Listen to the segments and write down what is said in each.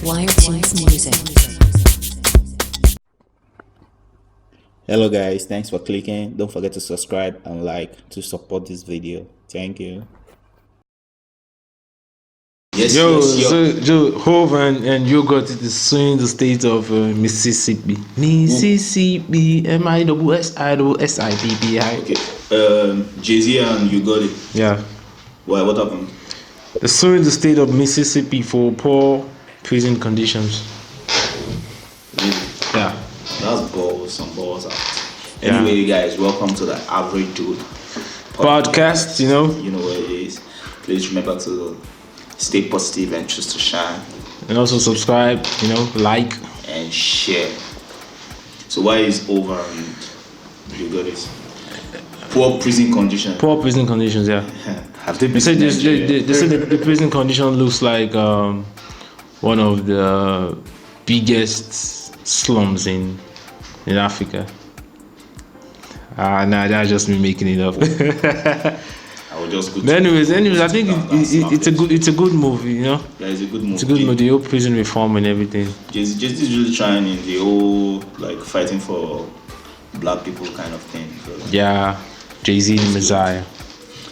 Wiretunes Music. Hello guys, thanks for clicking. Don't forget to subscribe and like to support this video. Thank you. Joe Hove and Yogurt is suing the state of Mississippi. Mississippi, M-I-S-S-I-S-I-P-P-I. Okay. Jay-Z and you got it. Yeah. Why? What happened? They're suing the state of Mississippi for poor prison conditions. Really? Yeah. That's balls. Some balls out. Yeah. Anyway, guys, welcome to the Averagedude Podcast, you know. You know what it is. Please remember to stay positive and choose to shine. And also subscribe, you know, like. And share. So why is over and you got it? Poor prison conditions. Poor prison conditions, yeah. Have they been? They say the prison condition looks like one of the biggest slums in Africa. Nah, that's just me making it up. I will just go. But anyways, I think it's a good movie, you know. Yeah, it's a good movie. It's a good movie. The whole prison reform and everything. Just really trying in the whole like fighting for black people kind of thing. So, Yeah, Jay-Z the Messiah.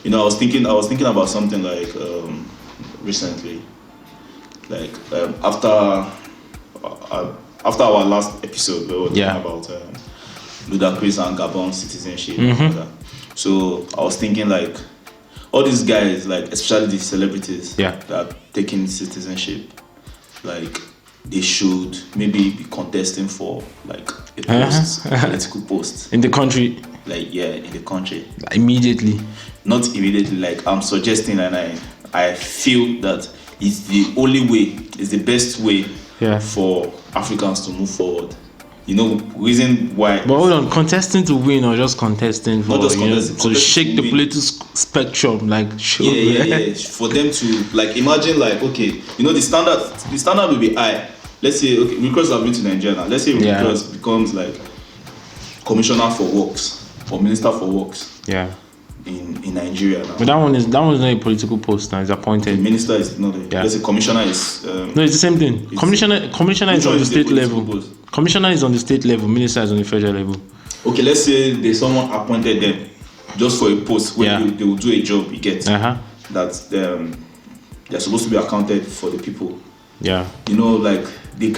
you know, I was thinking about something like recently, like after our last episode, we were talking about Ludacris and Gabon citizenship. And all that. So I was thinking like all these guys, like especially the celebrities that are taking citizenship, like they should maybe be contesting for like a post, political post In the country, like in the country. immediately. Not immediately, like I'm suggesting, and I feel that it's the only way, it's the best way for Africans to move forward. You know, reason why. But hold on, contesting to win or just contesting for Not just contesting, to shake the political spectrum, like yeah. For them to like imagine, like okay, you know the standard will be high. Let's say okay, Recross have been to Nigeria now. Let's say Recross becomes like commissioner for works or minister for works. Yeah. In Nigeria now. But that one is not a political post now. It's appointed. The minister is not. Let's say commissioner is. No, it's the same thing. Commissioner is on the state level. Post? Commissioner is on the state level. Minister is on the federal level. Okay, let's say there's someone appointed them just for a post where they will do a job. You get that they're supposed to be accounted for the people. Yeah. You know, like the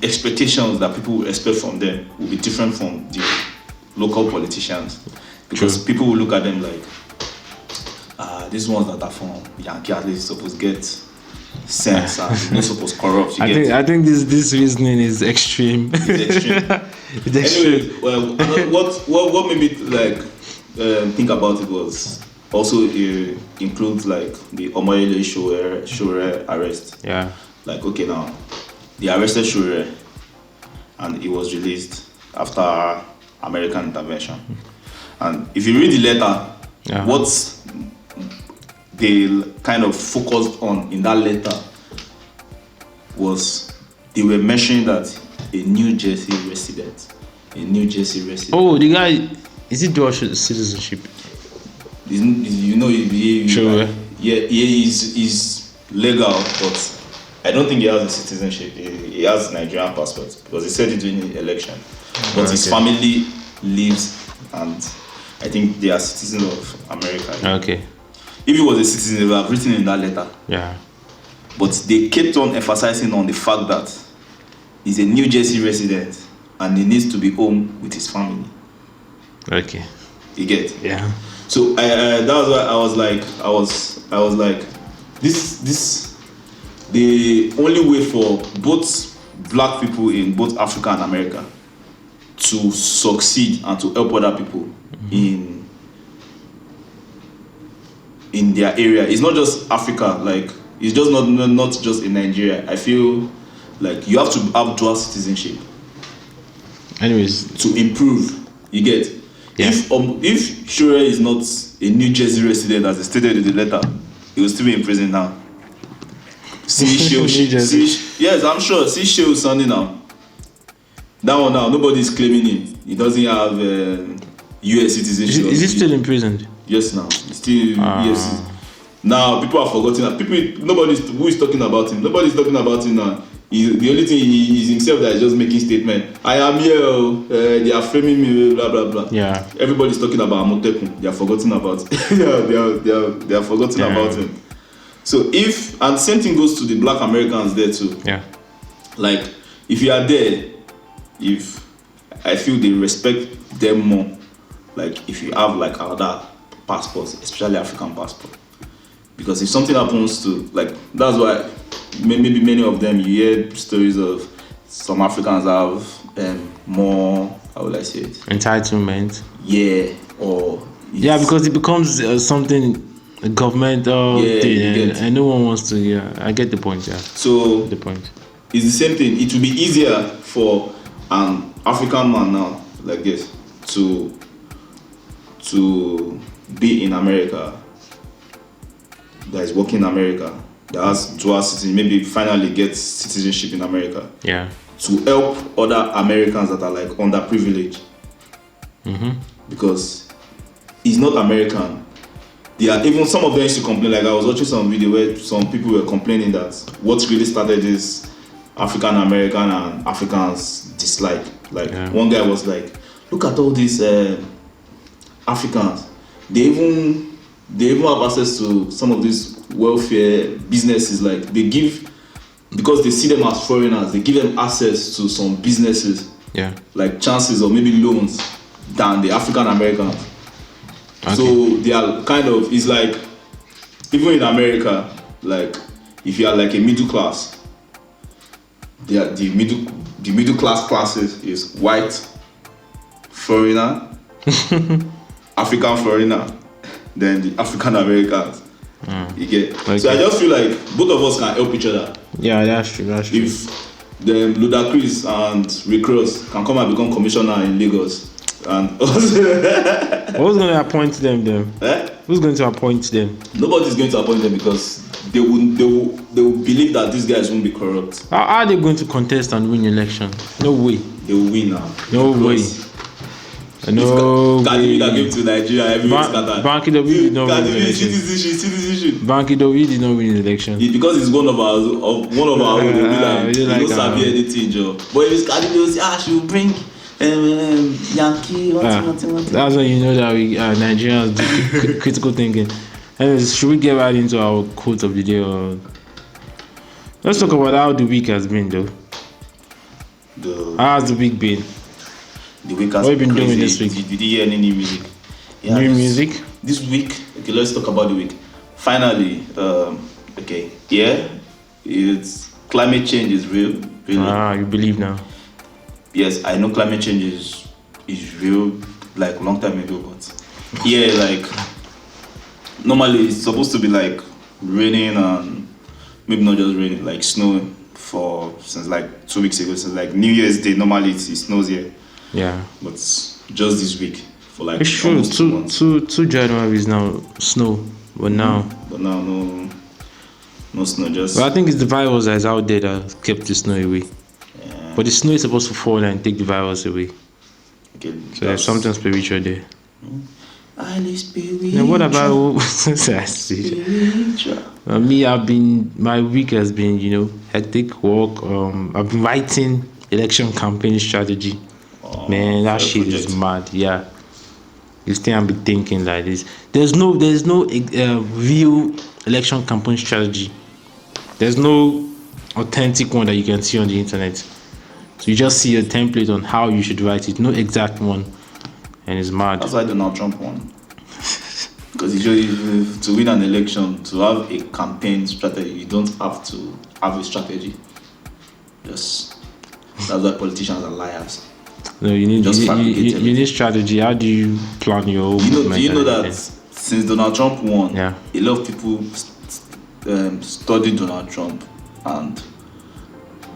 expectations that people expect from them will be different from the local politicians. Because people will look at them like, these ones that are from Yankee at least supposed to get sense and not supposed to corrupt. I think this reasoning is extreme. It's extreme. Anyway, well, what made me like think about it was also includes like the Omoyele Sowore arrest. Yeah. Like okay now, they arrested Sowore and he was released after American intervention. And if you read the letter, what they kind of focused on in that letter was they were mentioning that a New Jersey resident. Oh, the guy, is it dual citizenship? You know, he's legal, but I don't think he has a citizenship. He has a Nigerian passport because he said it during the election. But his family lives and I think they are citizens of America. Okay. If he was a citizen, they would have written in that letter. Yeah. But they kept on emphasizing on the fact that he's a New Jersey resident and he needs to be home with his family. Okay. You get? Yeah. So that was why I was like, this the only way for both black people in both Africa and America to succeed and to help other people in their area. It's not just Africa, like it's just not just in Nigeria. I feel like you have to have dual citizenship. Anyways, to improve, you get. If Sowore is not a New Jersey resident as stated in the letter, he will still be in prison now. Yes, I'm sure. See Shehu Sunday now. That one now, nobody is claiming him. He doesn't have US citizenship. Is he still imprisoned? Yes, now. He's still yes. Now people are forgotten. Who is talking about him. Nobody's talking about him now. The only thing is himself that is just making statement. I am here. They are framing me. Blah blah blah. Yeah. Everybody's talking about Amotekun. They are forgotten about. they are forgotten about him. So and the same thing goes to the black Americans there too. Yeah. Like if you are there, if I feel they respect them more. Like if you have like other passports, especially African passport. Because if something happens to that's why maybe many of them you hear stories of some Africans have more, how will I say it? Entitlement. Yeah, or because it becomes something a governmental thing, and no one wants to. Yeah, I get the point. Yeah. So the point. It's the same thing. It will be easier for an African man now like this to be in America, that is working in America, that has dual citizenship, maybe finally get citizenship in America. Yeah. To help other Americans that are like underprivileged. Because he's not American. They are, even some of them used to complain. Like I was watching some video where some people were complaining that what really started this African American and Africans dislike. Like one guy was like, look at all these Africans. They even have access to some of these welfare businesses. Like they give, because they see them as foreigners, they give them access to some businesses. Yeah. Like chances or maybe loans than the African Americans. Okay. So they are kind of, it's like, even in America, like if you are like a middle class, the middle class classes is white, foreigner, African foreigner, then the African Americans. You get. Okay. So I just feel like both of us can help each other. Yeah, that's true. If the Ludacris and Rick Ross can come and become commissioner in Lagos, and who's going to appoint them then? Who's going to appoint them? Nobody's going to appoint them because they will believe that these guys won't be corrupt. How are they going to contest and win election? No way. They will win now. No way. No. Cardi that came to Nigeria, everyone scattered. Banky W did not win the election. Citizenship. Banky W did not win the election. Because it's one of our own. They'll be like, you don't sabi anything, Joe. But if it's Cardi, they'll say, she will bring Yankee. That's when you know that we Nigerians do critical thinking. Anyways, should we get right into our quote of the day? Let's talk about how the week has been, though. How has the week been? The week has what have you been crazy. Doing this week? Did you hear any new music? Yeah, new music? This week, okay, let's talk about the week. Finally, it's climate change is real. Really. You believe now? Yes, I know climate change is real, like a long time ago, but like normally it's supposed to be like raining and maybe not just raining, like snowing since like 2 weeks ago, since like New Year's Day. Normally it snows here. Yeah. But just this week for like it's true. 2 January is now snow, but now no snow. Just. But I think it's the virus that is out there that kept the snow away. Yeah. But the snow is supposed to fall and take the virus away. Okay. So there's something spiritual there. Now what about me? My week has been hectic work. I've been writing election campaign strategy. Man, that shit is mad. Yeah, you still have been thinking like this. There's no real election campaign strategy. There's no authentic one that you can see on the internet. So you just see a template on how you should write it. No exact one, and it's mad. That's why Donald Trump won. Because to win an election, to have a campaign strategy, you don't have to have a strategy. That's why politicians are liars. No, you need strategy. How do you plan your own movement? Do you know that since Donald Trump won, a lot of people studied Donald Trump and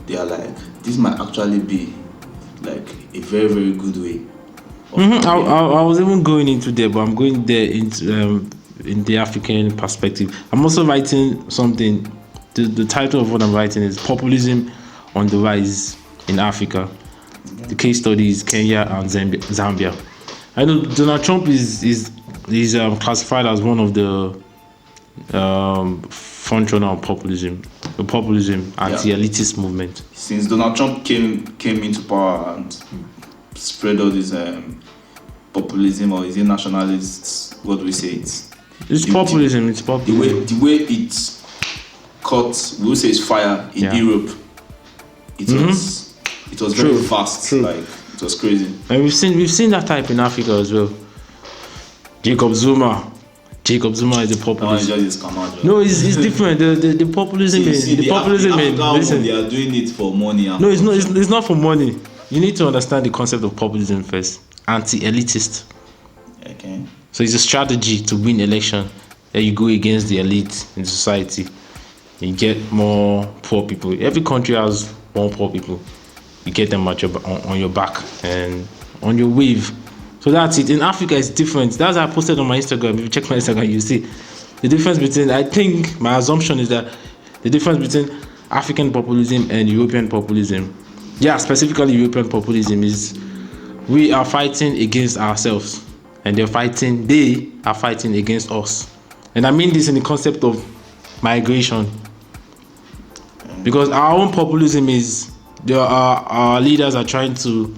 they are like, this might actually be like a very, very good way. I was even going into there, but I'm going there into in the African perspective. I'm also writing something. The title of what I'm writing is Populism on the Rise in Africa. The case study is Kenya and Zambia. I know Donald Trump is classified as one of the front runner on populism, the populism anti-elitist movement. Since Donald Trump came into power and spread all this populism, or is it nationalists? What do we say? It's populism. It's populism. The way it's caught, we will say, it's fire in Europe. It was very fast. True. Like, it was crazy. And we've seen that type in Africa as well. Jacob Zuma is a populist. No, it's different. The populism listen, they are doing it for money. No, it's not for money. You need to understand the concept of populism first. Anti-elitist. Okay. So it's a strategy to win election that you go against the elite in society. You get more poor people. Every country has more poor people. You get them on your back and on your wave. So that's it. In Africa, it's different. That's what I posted on my Instagram. If you check my Instagram, you see the difference between, I think my assumption is that the difference between African populism and European populism, specifically European populism, is we are fighting against ourselves and they are fighting against us. And I mean this in the concept of migration. Because our own populism is, our leaders are trying to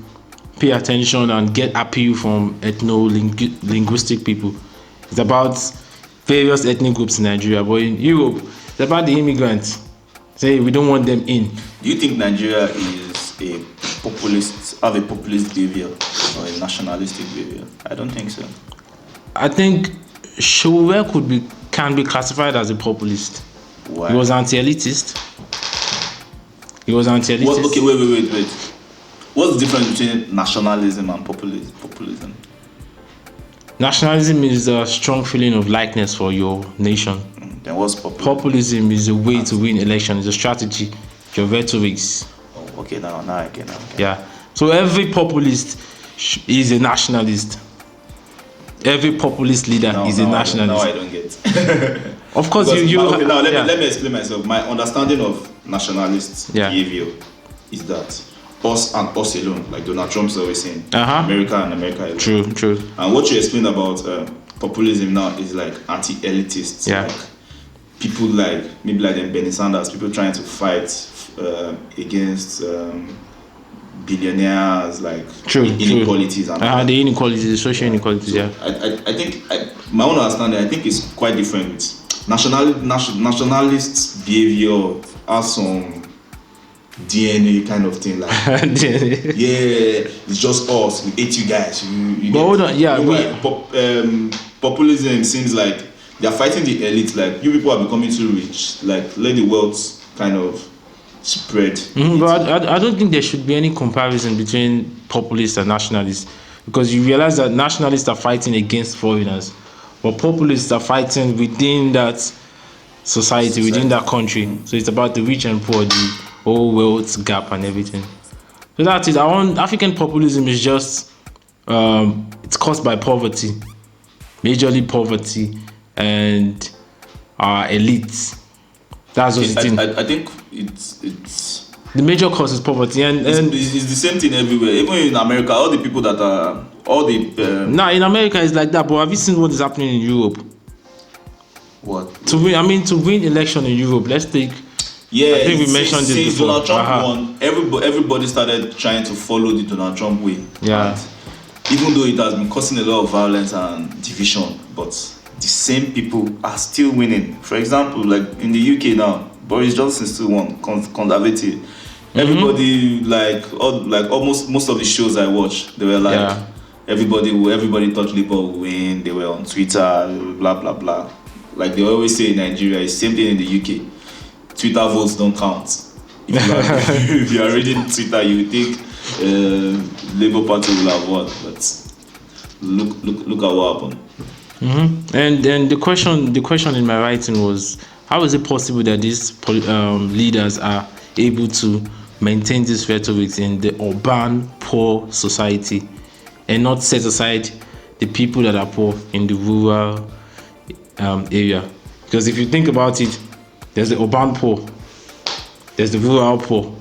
pay attention and get appeal from ethno-linguistic people. It's about various ethnic groups in Nigeria, but in Europe, it's about the immigrants. Say we don't want them in. Do you think Nigeria is a populist behavior or a nationalistic behavior? I don't think so. I think Showell can be classified as a populist. Why? He was anti-elitist. Okay, wait. What's the difference between nationalism and populism? Nationalism is a strong feeling of likeness for your nation. Then what's populism? Populism is a way to win elections. It's a strategy. Your rhetorics. Oh, okay, now I get. Yeah. So every populist is a nationalist. Every populist leader is a nationalist. No, I don't get. Of course, let me explain myself. My understanding of nationalist behavior is that us and us alone, like Donald Trump's always saying, America and America alone. True. And what you explained about populism now is like anti-elitist. Yeah. Like people maybe like them Bernie Sanders, people trying to fight against billionaires, like inequalities and the inequalities, the social inequalities. So I think my own understanding, I think it's quite different with nationalist behavior has some DNA kind of thing, like it's just us, we hate you guys. Populism seems like they are fighting the elite, like you people are becoming too rich, like let the wealth kind of spread. But I don't think there should be any comparison between populists and nationalists, because you realize that nationalists are fighting against foreigners, but populists are fighting within that society, within that country. So it's about the rich and poor, the whole wealth gap and everything. So that's it. African populism is just it's caused by poverty, majorly poverty, and our elites. That's what it is. I think it's the major cause is poverty, and it's the same thing everywhere. Even in America, all the people that are in America it's like that. But have you seen what is happening in Europe? What? To win election in Europe, let's take. Yeah, I think we mentioned this since before. Donald Trump won, everybody started trying to follow the Donald Trump way. Yeah. And even though it has been causing a lot of violence and division, but the same people are still winning. For example, like in the UK now, Boris Johnson still won, conservative. Everybody almost most of the shows I watched, they were like everybody thought Labour would win. They were on Twitter, blah blah blah. Like they always say in Nigeria, it's the same thing in the UK. Twitter votes don't count. If you are reading Twitter, you think Labour Party will have won, but look at what happened. And then the question in my writing was, how is it possible that these leaders are able to maintain this rhetoric in the urban poor society and not set aside the people that are poor in the rural area? Because if you think about it, there's the urban poor, there's the rural poor.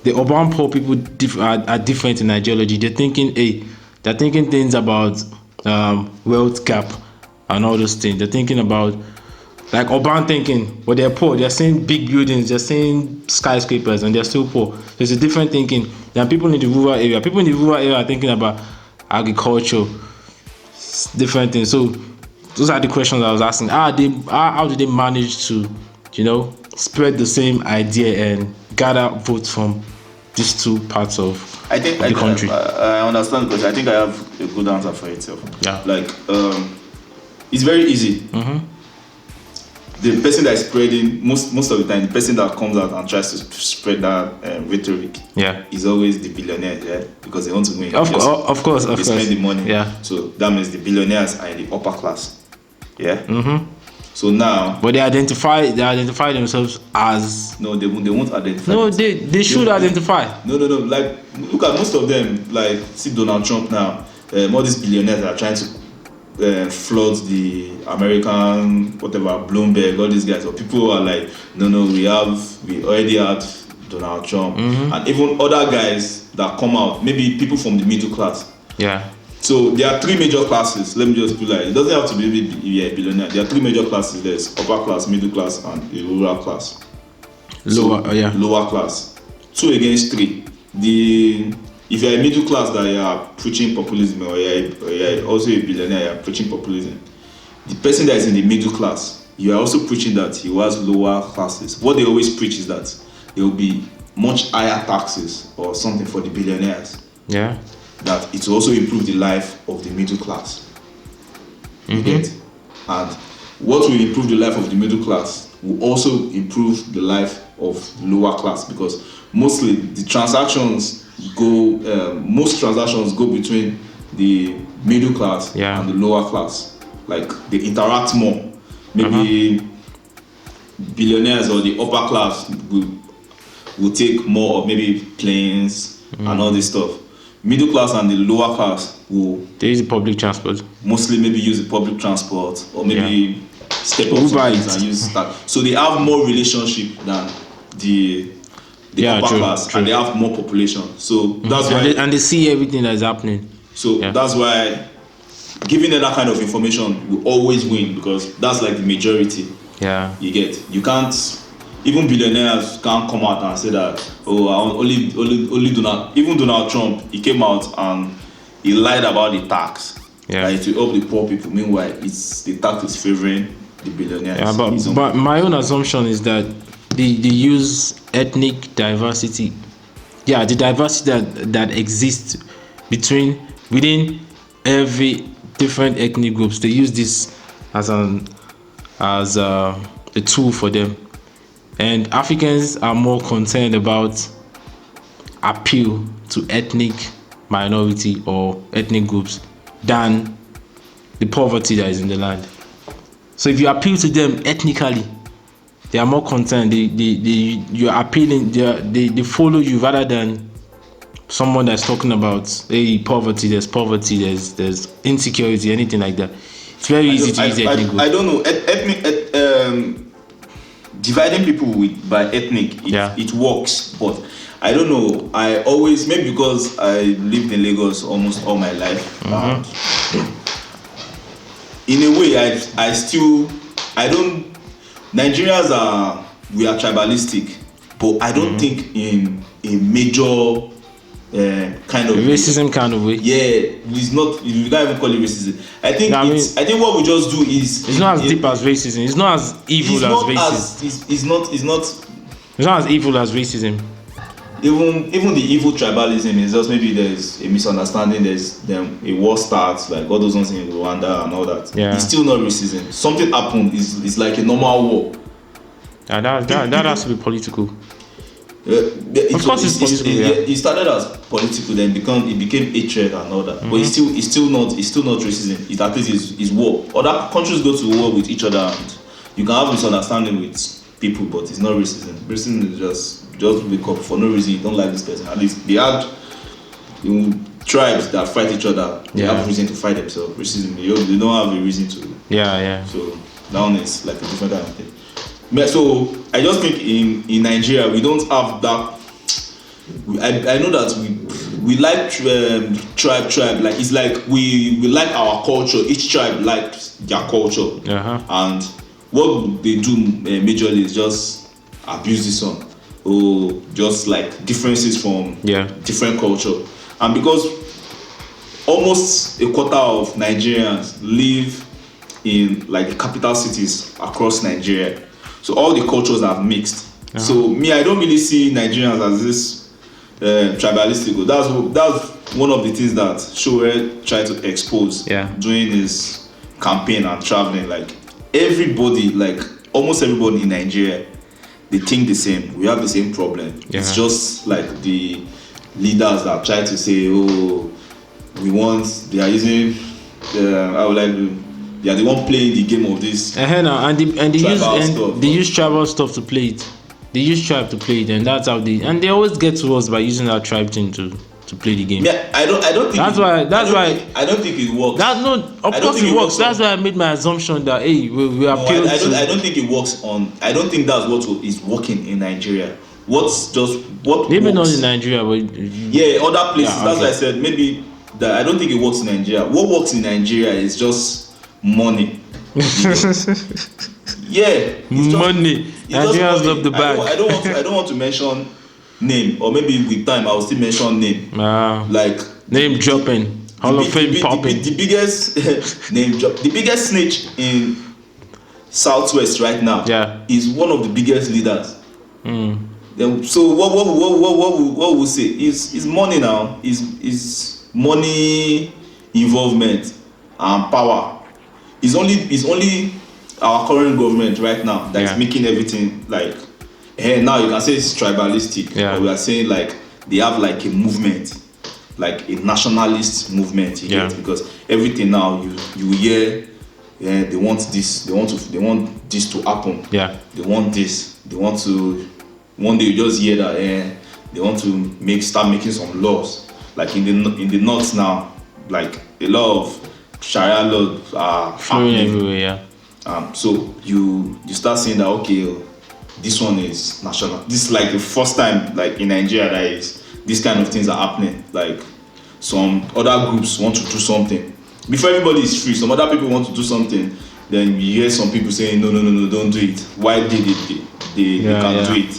The urban poor people are different in ideology. They're thinking things about wealth gap and all those things. They're thinking about like urban thinking, but they're poor. They're seeing big buildings, they're seeing skyscrapers, and they're still poor. There's a different thinking than people in the rural area. People in the rural area are thinking about agriculture, different things. So those are the questions I was asking. How do they manage to, spread the same idea and gather votes from these two parts of the country? I understand, because I think I have a good answer for itself. Yeah. Like, it's very easy. Mm-hmm. The person that is spreading, most of the time, the person that comes out and tries to spread that rhetoric, is always the billionaires, because they want to win. Of course. They spend the money. Yeah. So that means the billionaires are in the upper class. Yeah. Mm-hmm. So now, but they identify themselves as. No, they won't identify. No, they should identify. No. Like, look at most of them. Like, see Donald Trump now. All these billionaires are trying to flood the American whatever Bloomberg. All these guys, or people who are like, no, we already had Donald Trump, and even other guys that come out. Maybe people from the middle class. Yeah. So there are three major classes. Let me just put it doesn't have to be a billionaire. There are three major classes. There's upper class, middle class, and a rural class. Lower class. 2 against 3. If you're a middle class that you are preaching populism, or you're also a billionaire, you're preaching populism, the person that is in the middle class, you are also preaching that he has lower classes. What they always preach is that there will be much higher taxes or something for the billionaires. Yeah. That it will also improve the life of the middle class. You get? And what will improve the life of the middle class will also improve the life of lower class, because mostly the transactions most transactions go between the middle class and the lower class. Like, they interact more. Maybe billionaires or the upper class will take more of maybe planes and all this stuff. Middle class and the lower class they use the public transport. Mostly maybe use the public transport, or maybe step up and use that. So they have more relationship than the upper class, and they have more population. So that's why, and they see everything that is happening. So that's why giving them that kind of information will always win, because that's like the majority. Yeah. You can't. Even billionaires can't come out and say that, only Donald Trump, he came out and he lied about the tax. Yeah. Like, to help the poor people. Meanwhile, the tax is favoring the billionaires. Yeah, but my own assumption is that they use ethnic diversity. Yeah, the diversity that exists within every different ethnic groups. They use this as a tool for them. And Africans are more concerned about appeal to ethnic minority or ethnic groups than the poverty that is in the land. So if you appeal to them ethnically, they are more concerned. You're appealing. They follow you rather than someone that's talking about poverty. There's poverty. There's insecurity. Anything like that. It's very easy to use ethnic groups. I don't know. Dividing people by ethnic, it works, but I don't know. I always, maybe because I lived in Lagos almost all my life. In a way, Nigerians we are tribalistic, but I don't think in a major kind of racism kind of way. Yeah, it's not. You can't even call it racism. I think what we just do is it's not as deep as racism. It's not as evil as racism. It's not as evil as racism. Even the evil tribalism is just maybe there's a misunderstanding. There's a war starts, like all those ones in Rwanda and all that. Yeah. It's still not racism. Something happened. It's like a normal war. That has to be political. Of course, it's political. It started as political, then it became hatred and all that. But it's still not racism. It at least is war. Other countries go to war with each other, and you can have misunderstanding with people, but it's not racism. Racism is just wake up for no reason. You don't like this person. At least they had tribes that fight each other. They have reason to fight themselves. Racism, they don't have a reason to. Yeah. So that one is like a different kind of thing. So I just think in Nigeria we don't have that. I know that we like tribe. Like, it's like we like our culture. Each tribe likes their culture, and what they do majorly is just abuse this one, or just like differences from different culture. And because almost a quarter of Nigerians live in like the capital cities across Nigeria, so all the cultures are mixed. So me, I don't really see Nigerians as this tribalistic. That's one of the things that Showell tried to expose during his campaign and traveling. Like everybody, like almost everybody in Nigeria, they think the same. We have the same problem. It's just like the leaders that try to say, oh, they are using they are the one playing the game of this. They use tribal stuff to play it. They use tribe to play it, and that's how they always get to us by using that tribe thing to play the game. Yeah, I don't think I don't think it works. Of course it works. That's why I made my assumption that we are I don't think it works I don't think that's what is working in Nigeria. Maybe not in Nigeria, but other places. That's why I said maybe that I don't think it works in Nigeria. What works in Nigeria is just money. Money. Nigerians love the bag. I don't want to mention name, or maybe with time I will still mention name. Like name dropping, Hall of Fame popping. The biggest name drop, the biggest snitch in Southwest right now. Is one of the biggest leaders. So what we'll say is money now. Is money, involvement, and power. It's only our current government right now that is making everything like. Now you can say it's tribalistic. But we are saying like they have like a movement, like a nationalist movement. Because everything now you hear, they want this, they want this to happen. They want this. They want to. One day you just hear that they want to start making some laws. Like in the north now, like a lot of Sharia laws are flowing everywhere. So you start saying that this one is national. This is like the first time like in Nigeria that is these kind of things are happening. Like some other groups want to do something. Before everybody is free, some other people want to do something. Then you hear some people saying no, don't do it. Why did they can't do it?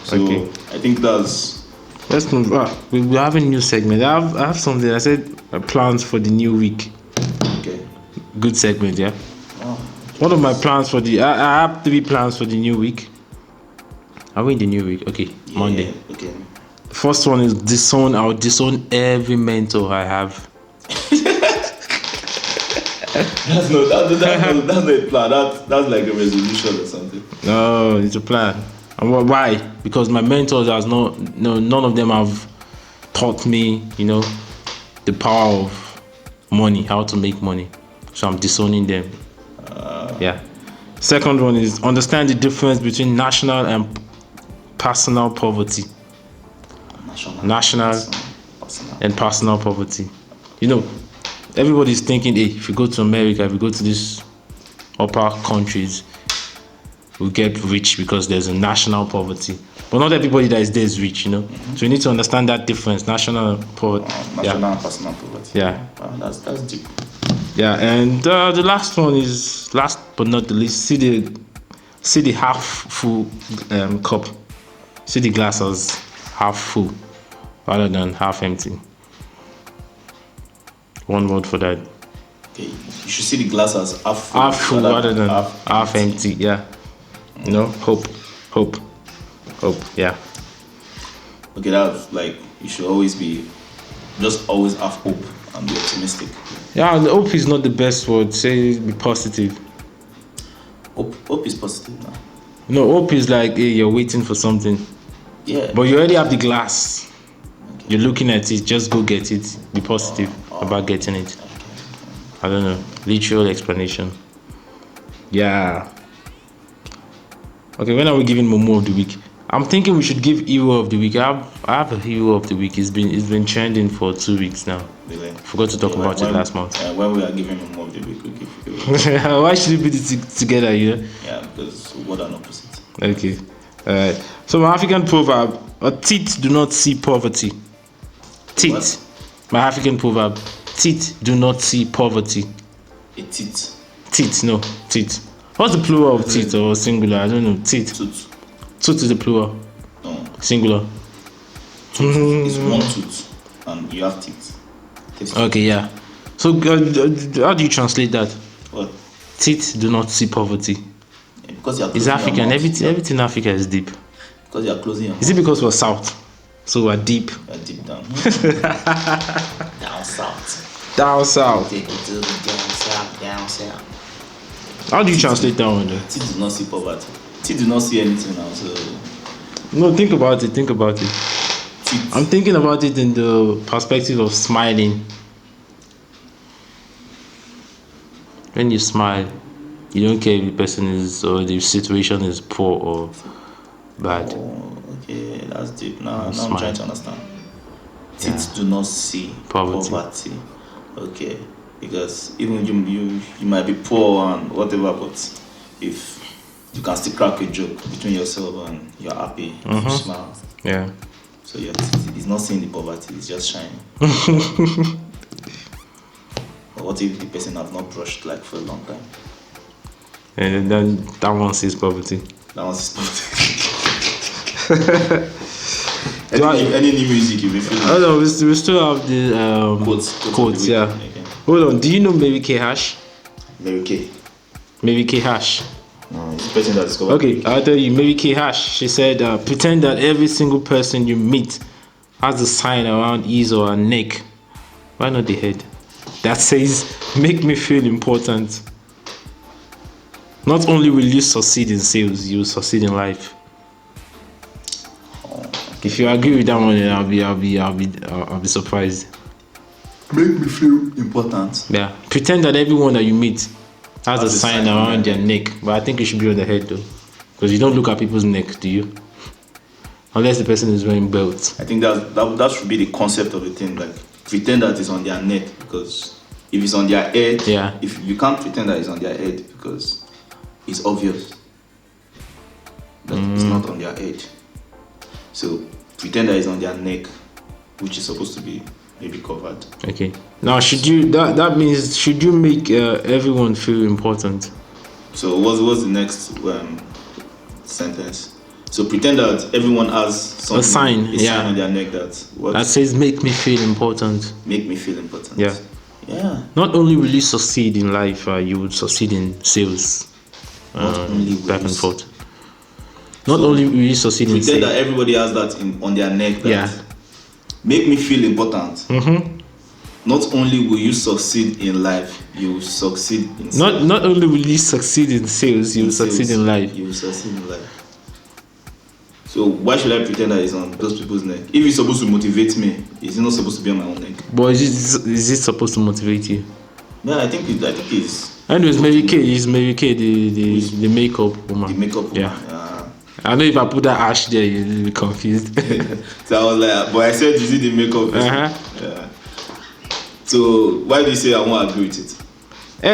So I think that's. Let's move on. We have a new segment. I have something. I said plans for the new week. Okay. Good segment, yeah. One of my plans for I have 3 plans for the new week. Are we in the new week? Okay, Monday. Okay. The first one is disown. I'll disown every mentor I have. That's not a plan. That's like a resolution or something. No, it's a plan. And why? Because my mentors none of them have taught me, the power of money, how to make money. So I'm disowning them. Second one is understand the difference between national and personal poverty. National and personal poverty. Everybody's thinking, if you go to America, if you go to these upper countries, we get rich because there's a national poverty. But not everybody that is there is rich, So you need to understand that difference, national poverty. National and personal poverty. That's deep. And the last one is, last but not the least, see the half full cup. See the glass as half full rather than half empty. One word for that. Okay, you should see the glass as half full rather than half empty. Hope. Yeah. Okay, that's like you should always have hope and be optimistic. Yeah, the hope is not the best word. Say be positive. Hope is positive now. No, hope is like you're waiting for something. Yeah. But you already have the glass. Okay. You're looking at it. Just go get it. Be positive about getting it. Okay. I don't know. Literal explanation. Yeah. Okay, when are we giving Momo of the week? I'm thinking we should give Hero of the week. I have a Hero of the week. It's been trending for 2 weeks now. Really? Forgot to talk about it last month. When we are giving Momo of the week, we give Why should it be together here? Yeah, because word and opposite. Okay. Alright. So my African proverb: teeth do not see poverty. Teeth. What? My African proverb: teeth do not see poverty. A teeth. Teeth, no, teeth. What's the plural of teeth or singular? I don't know. Teeth. Tooth. Tooth is the plural. No. Singular. Tooth is one tooth, and you have teeth. Okay, yeah. So how do you translate that? What? Teeth do not see poverty. Yeah, because you are It's African. Everything in Africa is deep. Because you are closing your mouth. Is it because we're south? So we're deep. You are deep down. Down south. Down south. Take it to the down south. Down south. How do you translate that one though? Teeth do not see poverty. Teeth do not see anything now. So no, think about it. Think about it. teeth. I'm thinking about it in the perspective of smiling. When you smile, you don't care if the person is or the situation is poor or bad. Oh, okay, that's deep. Now I'm Smile. trying to understand. Teeth do not see Poverty. Okay, because even you might be poor and whatever, but if you can still crack a joke between yourself and you're happy, you smile. Yeah. So your teeth is not seeing the poverty; it's just shining. But what if the person have not brushed like for a long time? And then that one sees poverty. That one's poverty. Any new music you've been feeling? Oh no, we still have the quotes, yeah. Okay. Hold on, do you know Mary K. Hash? Mary K. Mary K. Hash. No, it's the person that discovered. Okay, I'll tell you, Mary K. Hash. She said, pretend that every single person you meet has a sign around his or her neck. Why not the head? That says, make me feel important. Not only will you succeed in sales, you will succeed in life. If you agree with that one, then I'll be surprised. Make me feel important. Yeah. Pretend that everyone that you meet has a sign around their neck, but I think it should be on the head though, because you don't look at people's neck, do you? Unless the person is wearing belts. I think that should be the concept of the thing. Like pretend that it's on their neck, because if it's on their head, if you can't pretend that it's on their head because it's obvious that it's not on their head. So pretend that it's on their neck, which is supposed to be maybe covered. Okay. Now, should you that means should you make everyone feel important? So what's the next sentence? So pretend that everyone has something, a sign on their neck that says "Make me feel important." Make me feel important. Yeah. Yeah. Not only will you succeed in life, you would succeed in sales. Back and forth. Not only will you succeed in sales. Pretend that everybody has that on their neck. That make me feel important. Not only will you succeed in life, you will succeed in sales. Not only will you succeed in sales, you will succeed in life. You will succeed in life. So why should I pretend that it's on those people's neck? If it's supposed to motivate me, is it not supposed to be on my own neck? But is it supposed to motivate you? Yeah, I think it's. Anyways, Mary K is Mary K, the makeup woman. The makeup woman. Yeah. I know if I put that ash there, you'll be confused. So I was like, but I said, is it the makeup person? Yeah. So why do you say I won't agree with it?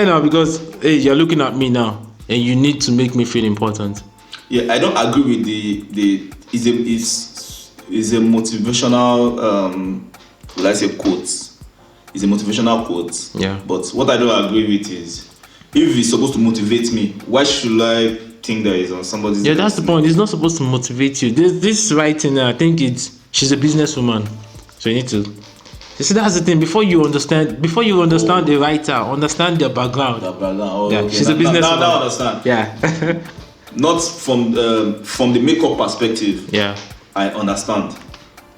No, because you're looking at me now, and you need to make me feel important. Yeah, I don't agree with it's a motivational let's say quote. It's a motivational quote. Yeah. But what I don't agree with is if it's supposed to motivate me, why should I think that it's on somebody's neck? Yeah, that's the point. It's not supposed to motivate you. This writing, I think she's a businesswoman. So you need to. You see, that's the thing. Before you understand the writer, understand their background. Okay. She's a businesswoman. Now I understand. Yeah. Not from the makeup perspective. Yeah. I understand,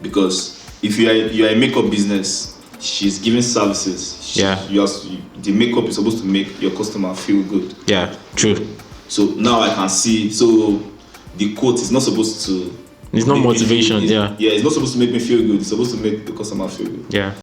because if you're a makeup business, she's giving services. The makeup is supposed to make your customer feel good. Yeah. True. So now I can see. So the quote is not supposed to. It's not motivation. It's not supposed to make me feel good. It's supposed to make the customer feel good. Yeah.